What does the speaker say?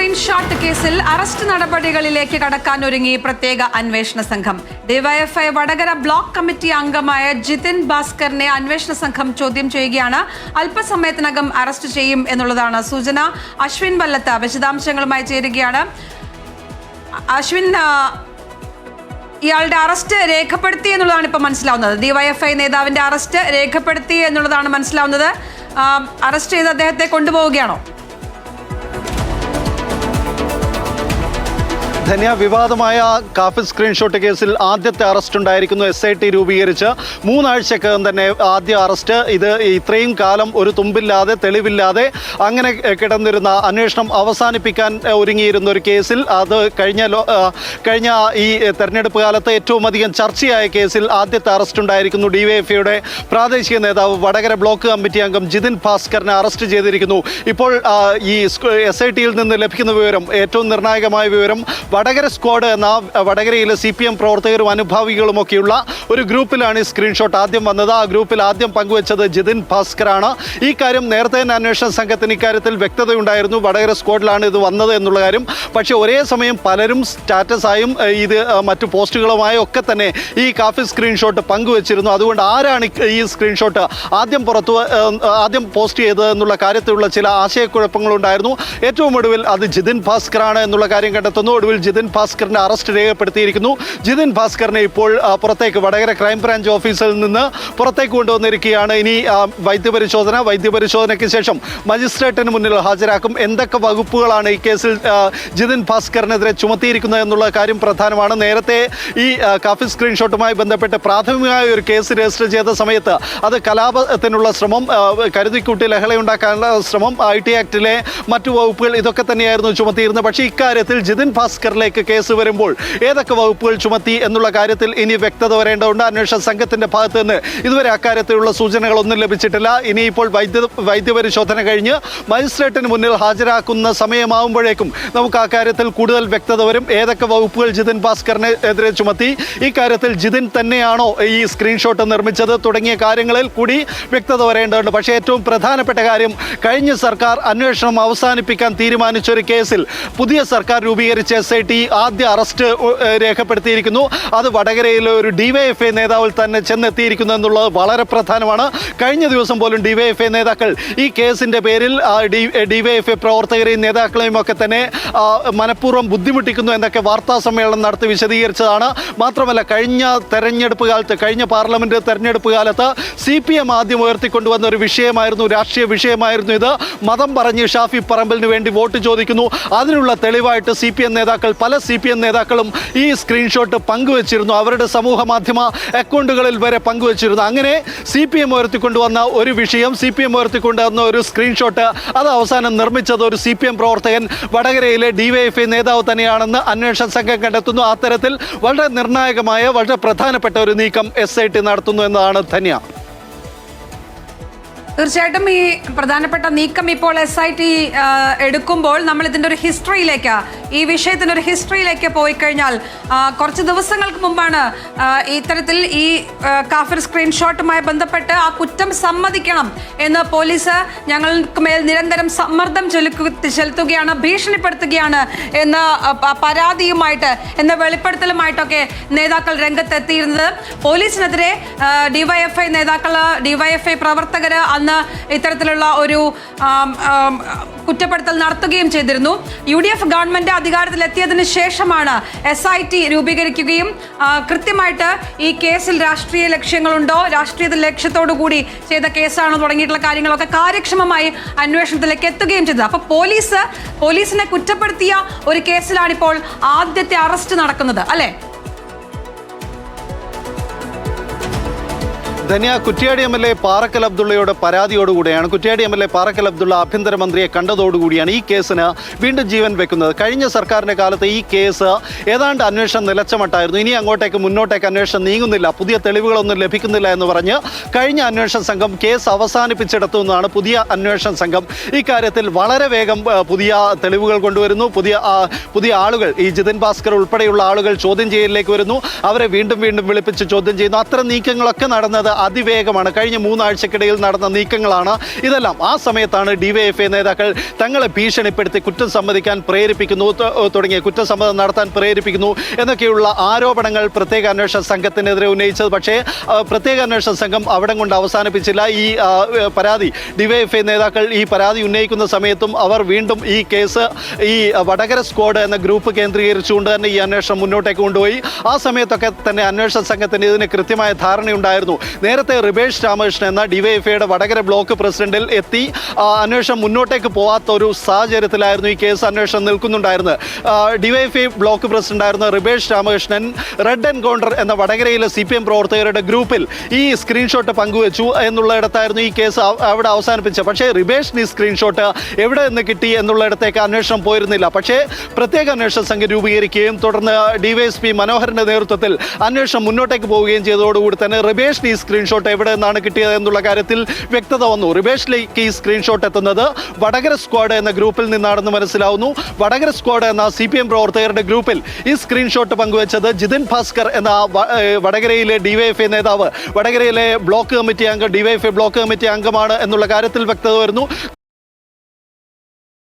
Screenshot കേസിൽ arrest നടപടികളിലേക്ക് കടക്കാനൊരുങ്ങി പ്രത്യേക അന്വേഷണ സംഘം. ഡിവൈഎഫ്ഐ വടകര ബ്ലോക്ക് കമ്മിറ്റി അംഗമായ ജിതിൻ ഭാസ്കറിനെ അന്വേഷണ സംഘം ചോദ്യം ചെയ്യുകയാണ്. അല്പസമയത്തിനകം അറസ്റ്റ് ചെയ്യും എന്നുള്ളതാണ് സൂചന. അശ്വിൻ വല്ലത്ത് വിശദാംശങ്ങളുമായി ചേരുകയാണ്. അശ്വിൻ, ഇയാളുടെ അറസ്റ്റ് രേഖപ്പെടുത്തി എന്നുള്ളതാണ് ഇപ്പോൾ മനസ്സിലാവുന്നത്. ഡിവൈഎഫ്ഐ നേതാവിന്റെ അറസ്റ്റ് രേഖപ്പെടുത്തി എന്നുള്ളതാണ് മനസ്സിലാവുന്നത്. അറസ്റ്റ് ചെയ്ത് അദ്ദേഹത്തെ കൊണ്ടുപോവുകയാണോ? ധന്യ, വിവാദമായ കാഫിർ സ്ക്രീൻഷോട്ട് കേസിൽ ആദ്യത്തെ അറസ്റ്റ് ഉണ്ടായിരിക്കുന്നു. SIT രൂപീകരിച്ച് 3 ആഴ്ചക്കകം തന്നെ ആദ്യ അറസ്റ്റ്. ഇത് ഇത്രയും കാലം ഒരു തുമ്പില്ലാതെ തെളിവില്ലാതെ അങ്ങനെ കിടന്നിരുന്ന അന്വേഷണം അവസാനിപ്പിക്കാൻ ഒരുങ്ങിയിരുന്ന ഒരു കേസിൽ അത് കഴിഞ്ഞ ഈ തെരഞ്ഞെടുപ്പ് കാലത്ത് ഏറ്റവും അധികം ചർച്ചയായ കേസിൽ ആദ്യത്തെ അറസ്റ്റ് ഉണ്ടായിരിക്കുന്നു. ഡിവൈഎഫ്ഐയുടെ പ്രാദേശിക നേതാവ് വടകര ബ്ലോക്ക് കമ്മിറ്റി അംഗം ജിതിൻ ഭാസ്കറിനെ അറസ്റ്റ് ചെയ്തിരിക്കുന്നു. ഇപ്പോൾ ഈ SITയിൽ നിന്ന് ലഭിക്കുന്ന വിവരം, ഏറ്റവും നിർണായകമായ വിവരം, വടകര സ്ക്വാഡ് എന്ന വടകരയിലെ CPM പ്രവർത്തകരും അനുഭാവികളുമൊക്കെയുള്ള ഒരു ഗ്രൂപ്പിലാണ് ഈ സ്ക്രീൻഷോട്ട് ആദ്യം വന്നത്. ആ ഗ്രൂപ്പിൽ ആദ്യം പങ്കുവച്ചത് ജിതിൻ ഭാസ്കറാണ്. ഈ കാര്യം നേരത്തെ തന്നെ അന്വേഷണ സംഘത്തിന് ഇക്കാര്യത്തിൽ വ്യക്തതയുണ്ടായിരുന്നു. വടകര സ്ക്വാഡിലാണ് ഇത് വന്നത് എന്നുള്ള കാര്യം. പക്ഷേ ഒരേ സമയം പലരും സ്റ്റാറ്റസായും ഇത് മറ്റു പോസ്റ്റുകളുമായും ഒക്കെ തന്നെ ഈ കാഫിർ സ്ക്രീൻഷോട്ട് പങ്കുവച്ചിരുന്നു. അതുകൊണ്ട് ആരാണ് ഈ സ്ക്രീൻഷോട്ട് ആദ്യം പോസ്റ്റ് ചെയ്തത് എന്നുള്ള കാര്യത്തിലുള്ള ചില ആശയക്കുഴപ്പങ്ങളുണ്ടായിരുന്നു. ഏറ്റവും ഒടുവിൽ അത് ജിതിൻ ഭാസ്കറാണ് എന്നുള്ള കാര്യം കണ്ടെത്തുന്നു. ഒടുവിൽ ജിതിൻ ഭാസ്കറിന്റെ അറസ്റ്റ് രേഖപ്പെടുത്തിയിരിക്കുന്നു. ജിതിൻ ഭാസ്കറിനെ ഇപ്പോൾ പുറത്തേക്ക് വടകര ക്രൈംബ്രാഞ്ച് ഓഫീസിൽ നിന്ന് പുറത്തേക്ക് കൊണ്ടുവന്നിരിക്കുകയാണ്. ഇനി വൈദ്യപരിശോധനയ്ക്ക് ശേഷം മജിസ്ട്രേറ്റിന് മുന്നിൽ ഹാജരാക്കും. എന്തൊക്കെ വകുപ്പുകളാണ് ഈ കേസിൽ ജിതിൻ ഭാസ്കറിനെതിരെ ചുമത്തിയിരിക്കുന്നത് എന്നുള്ള കാര്യം പ്രധാനമാണ്. നേരത്തെ ഈ കാഫിർ സ്ക്രീൻഷോട്ടുമായി ബന്ധപ്പെട്ട് പ്രാഥമികമായ ഒരു കേസ് രജിസ്റ്റർ ചെയ്ത സമയത്ത് അത് കലാപത്തിനുള്ള ശ്രമം, കരുതിക്കൂട്ടി ലഹളയുണ്ടാക്കാനുള്ള ശ്രമം, IT ആക്ടിലെ മറ്റു വകുപ്പുകൾ ഇതൊക്കെ തന്നെയായിരുന്നു ചുമത്തിയിരുന്നത്. പക്ഷേ ഇക്കാര്യത്തിൽ ജിതിൻ ഭാസ്കറിലേക്ക് കേസ് വരുമ്പോൾ ഏതൊക്കെ വകുപ്പുകൾ ചുമത്തി എന്നുള്ള കാര്യത്തിൽ ഇനി വ്യക്തത വരേണ്ടതുണ്ട്. അന്വേഷണ സംഘത്തിന്റെ ഭാഗത്ത് നിന്ന് ഇതുവരെ അക്കാര്യത്തിലുള്ള സൂചനകളൊന്നും ലഭിച്ചിട്ടില്ല. ഇനിയിപ്പോൾ വൈദ്യപരിശോധന കഴിഞ്ഞ് മജിസ്ട്രേറ്റിന് മുന്നിൽ ഹാജരാക്കുന്ന സമയമാകുമ്പോഴേക്കും നമുക്ക് ആ കാര്യത്തിൽ കൂടുതൽ വ്യക്തത വരും. ഏതൊക്കെ വകുപ്പുകൾ ജിതിൻ ഭാസ്കറിനെതിരെ ചുമത്തി, ഈ കാര്യത്തിൽ ജിതിൻ തന്നെയാണോ ഈ സ്ക്രീൻഷോട്ട് നിർമ്മിച്ചത് തുടങ്ങിയ കാര്യങ്ങളിൽ കൂടി വ്യക്തത വരേണ്ടതുണ്ട്. പക്ഷേ ഏറ്റവും പ്രധാനപ്പെട്ട കാര്യം, കഴിഞ്ഞ സർക്കാർ അന്വേഷണം അവസാനിപ്പിക്കാൻ തീരുമാനിച്ചൊരു കേസിൽ പുതിയ സർക്കാർ രൂപീകരിച്ച SIT ആദ്യ അറസ്റ്റ് രേഖപ്പെടുത്തിയിരിക്കുന്നു. അത് വടകരയിലെ ഒരു DYFI നേതാവിൽ തന്നെ ചെന്നെത്തിയിരിക്കുന്നു എന്നുള്ളത് വളരെ പ്രധാനമാണ്. കഴിഞ്ഞ ദിവസം പോലും DYFI നേതാക്കൾ ഈ കേസിന്റെ പേരിൽ DYFI പ്രവർത്തകരെയും നേതാക്കളെയും ഒക്കെ തന്നെ മനഃപൂർവ്വം ബുദ്ധിമുട്ടിക്കുന്നു എന്നൊക്കെ വാർത്താ സമ്മേളനം നടത്തി വിശദീകരിച്ചതാണ്. മാത്രമല്ല, കഴിഞ്ഞ പാർലമെന്റ് തെരഞ്ഞെടുപ്പ് കാലത്ത് CPM ആദ്യം ഉയർത്തിക്കൊണ്ടുവന്ന ഒരു വിഷയമായിരുന്നു, രാഷ്ട്രീയ വിഷയമായിരുന്നു ഇത്. മതം പറഞ്ഞ് ഷാഫി പറമ്പലിന് വേണ്ടി വോട്ട് ചോദിക്കുന്നു. അതിനുള്ള തെളിവായിട്ട് പല CPM നേതാക്കളും ഈ സ്ക്രീൻഷോട്ട് പങ്കുവച്ചിരുന്നു. അവരുടെ സമൂഹ മാധ്യമ അക്കൗണ്ടുകളിൽ വരെ പങ്കുവച്ചിരുന്നു. അങ്ങനെ CPM ഉയർത്തിക്കൊണ്ടുവന്ന ഒരു വിഷയം, CPM ഉയർത്തിക്കൊണ്ടുവന്ന ഒരു സ്ക്രീൻഷോട്ട്, അത് അവസാനം നിർമ്മിച്ചത് ഒരു CPM പ്രവർത്തകൻ, വടകരയിലെ DYFI നേതാവ് തന്നെയാണെന്ന് അന്വേഷണ സംഘം കണ്ടെത്തുന്നു. അത്തരത്തിൽ വളരെ നിർണായകമായ, വളരെ പ്രധാനപ്പെട്ട ഒരു നീക്കം SIT നടത്തുന്നു എന്നതാണ് ധന്യ. തീർച്ചയായിട്ടും ഈ പ്രധാനപ്പെട്ട നീക്കം ഇപ്പോൾ SIT എടുക്കുമ്പോൾ നമ്മൾ ഇതിൻ്റെ ഒരു ഹിസ്റ്ററിയിലേക്ക്, ഈ വിഷയത്തിൻ്റെ ഒരു ഹിസ്റ്ററിയിലേക്ക് പോയി കഴിഞ്ഞാൽ, കുറച്ച് ദിവസങ്ങൾക്ക് മുമ്പാണ് ഇത്തരത്തിൽ ഈ കാഫിർ സ്ക്രീൻഷോട്ടുമായി ബന്ധപ്പെട്ട് ആ കുറ്റം സമ്മതിക്കണം എന്ന് പോലീസ് ഞങ്ങൾക്ക് മേൽ നിരന്തരം സമ്മർദ്ദം ചെലുത്തുകയാണ്, ഭീഷണിപ്പെടുത്തുകയാണ് എന്ന പരാതിയുമായിട്ട്, എന്ന വെളിപ്പെടുത്തലുമായിട്ടൊക്കെ നേതാക്കൾ രംഗത്തെത്തിയിരുന്നത്. പോലീസിനെതിരെ DYFI നേതാക്കൾ, DYFI പ്രവർത്തകർ അന്ന് ഇത്തരത്തിലുള്ള ഒരു കുറ്റപ്പെടുത്തൽ നടത്തുകയും ചെയ്തിരുന്നു. UDF ഗവൺമെന്റ് അധികാരത്തിലെത്തിയതിനു ശേഷമാണ് SIT രൂപീകരിക്കുകയും കൃത്യമായിട്ട് ഈ കേസിൽ രാഷ്ട്രീയ ലക്ഷ്യങ്ങളുണ്ടോ, രാഷ്ട്രീയ ലക്ഷ്യത്തോടു കൂടി ചെയ്ത കേസാണോ തുടങ്ങിയിട്ടുള്ള കാര്യങ്ങളൊക്കെ കാര്യക്ഷമമായി അന്വേഷണത്തിലേക്ക് എത്തുകയും ചെയ്തത്. അപ്പോൾ പോലീസിനെ കുറ്റപ്പെടുത്തിയ ഒരു കേസിലാണിപ്പോൾ ആദ്യത്തെ അറസ്റ്റ് നടക്കുന്നത്, അല്ലേ? ധന്യ, കുറ്റ്യാടി MLA പാറക്കൽ അബ്ദുള്ളയുടെ പരാതിയോടുകൂടിയാണ്, കുറ്റ്യാടി MLA പാറക്കൽ അബ്ദുള്ള ആഭ്യന്തരമന്ത്രിയെ കണ്ടതോടുകൂടിയാണ് ഈ കേസിന് വീണ്ടും ജീവൻ വെക്കുന്നത്. കഴിഞ്ഞ സർക്കാരിൻ്റെ കാലത്ത് ഈ കേസ് ഏതാണ്ട് അന്വേഷണം നിലച്ചമട്ടായിരുന്നു. ഇനി മുന്നോട്ടേക്ക് അന്വേഷണം നീങ്ങുന്നില്ല, പുതിയ തെളിവുകളൊന്നും ലഭിക്കുന്നില്ല എന്ന് പറഞ്ഞ് കഴിഞ്ഞ അന്വേഷണ സംഘം കേസ് അവസാനിപ്പിച്ചെടുത്തുനിന്നാണ് പുതിയ അന്വേഷണ സംഘം ഇക്കാര്യത്തിൽ വളരെ വേഗം പുതിയ തെളിവുകൾ കൊണ്ടുവരുന്നു. പുതിയ ആളുകൾ, ഈ ജിതിൻ ഭാസ്കർ ഉൾപ്പെടെയുള്ള ആളുകൾ ചോദ്യം ചെയ്യലിലേക്ക് വരുന്നു. അവരെ വീണ്ടും വിളിപ്പിച്ച് ചോദ്യം ചെയ്യുന്നു. അത്തരം നീക്കങ്ങളൊക്കെ നടന്നത് അതിവേഗമാണ്. കഴിഞ്ഞ 3 ആഴ്ചക്കിടയിൽ നടന്ന നീക്കങ്ങളാണ് ഇതെല്ലാം. ആ സമയത്താണ് ഡിവൈഎഫ്ഐ നേതാക്കൾ തങ്ങളെ ഭീഷണിപ്പെടുത്തി കുറ്റം സമ്മതിക്കാൻ പ്രേരിപ്പിക്കുന്നു, തുടങ്ങിയ കുറ്റസമ്മതം നടത്താൻ പ്രേരിപ്പിക്കുന്നു എന്നൊക്കെയുള്ള ആരോപണങ്ങൾ പ്രത്യേക അന്വേഷണ സംഘത്തിനെതിരെ ഉന്നയിച്ചത്. പക്ഷേ പ്രത്യേക അന്വേഷണ സംഘം അവിടെ കൊണ്ട് അവസാനിപ്പിച്ചില്ല. ഈ പരാതി ഡിവൈഎഫ്ഐ നേതാക്കൾ ഈ പരാതി ഉന്നയിക്കുന്ന സമയത്തും അവർ വീണ്ടും ഈ കേസ് ഈ വടകര സ്ക്വാഡ് എന്ന ഗ്രൂപ്പ് കേന്ദ്രീകരിച്ചുകൊണ്ട് തന്നെ ഈ അന്വേഷണം മുന്നോട്ടേക്ക് കൊണ്ടുപോയി. ആ സമയത്തൊക്കെ തന്നെ അന്വേഷണ സംഘത്തിന് ഇതിന് കൃത്യമായ ധാരണയുണ്ടായിരുന്നു. നേരത്തെ റിബേഷ് രാമകൃഷ്ണൻ എന്ന ഡിവൈഎഫ്ഐയുടെ വടകര ബ്ലോക്ക് പ്രസിഡന്റിൽ എത്തി അന്വേഷണം മുന്നോട്ടേക്ക് പോകാത്ത ഒരു സാഹചര്യത്തിലായിരുന്നു ഈ കേസ് അന്വേഷണം നിൽക്കുന്നുണ്ടായിരുന്നത്. ഡിവൈഎഫ്ഐ ബ്ലോക്ക് പ്രസിഡന്റായിരുന്ന റിബേഷ് രാമകൃഷ്ണൻ റെഡ് എൻകൗണ്ടർ എന്ന വടകരയിലെ CPM പ്രവർത്തകരുടെ ഗ്രൂപ്പിൽ ഈ സ്ക്രീൻഷോട്ട് പങ്കുവച്ചു എന്നുള്ളിടത്തായിരുന്നു ഈ കേസ് അവിടെ അവസാനിപ്പിച്ചത്. പക്ഷേ റിബേഷിന് ഈ സ്ക്രീൻഷോട്ട് എവിടെ നിന്ന് കിട്ടി എന്നുള്ളിടത്തേക്ക് അന്വേഷണം പോയിരുന്നില്ല. പക്ഷേ പ്രത്യേക അന്വേഷണ സംഘം രൂപീകരിക്കുകയും തുടർന്ന് DYSP മനോഹരന്റെ നേതൃത്വത്തിൽ അന്വേഷണം മുന്നോട്ടേക്ക് പോവുകയും ചെയ്തതോടുകൂടി തന്നെ റിബേഷിന് ഈ സ്ക്രീൻഷോട്ട് എവിടെ നിന്നാണ് കിട്ടിയത് എന്നുള്ള കാര്യത്തിൽ വ്യക്തത വന്നു. റിബേഷിലേക്ക് ഈ സ്ക്രീൻഷോട്ട് എത്തുന്നത് വടകര സ്ക്വാഡ് എന്ന ഗ്രൂപ്പിൽ നിന്നാണെന്ന് മനസ്സിലാവുന്നു. വടകര സ്ക്വാഡ് എന്ന CPM പ്രവർത്തകരുടെ ഗ്രൂപ്പിൽ ഈ സ്ക്രീൻഷോട്ട് പങ്കുവച്ചത് ജിതിൻ ഭാസ്കർ എന്ന വടകരയിലെ ഡിവൈഎഫ്ഐ നേതാവ്, വടകരയിലെ ബ്ലോക്ക് കമ്മിറ്റി അംഗം, ഡിവൈഎഫ്ഐ ബ്ലോക്ക് കമ്മിറ്റി അംഗമാണ് എന്നുള്ള കാര്യത്തിൽ വ്യക്തത വരുന്നു.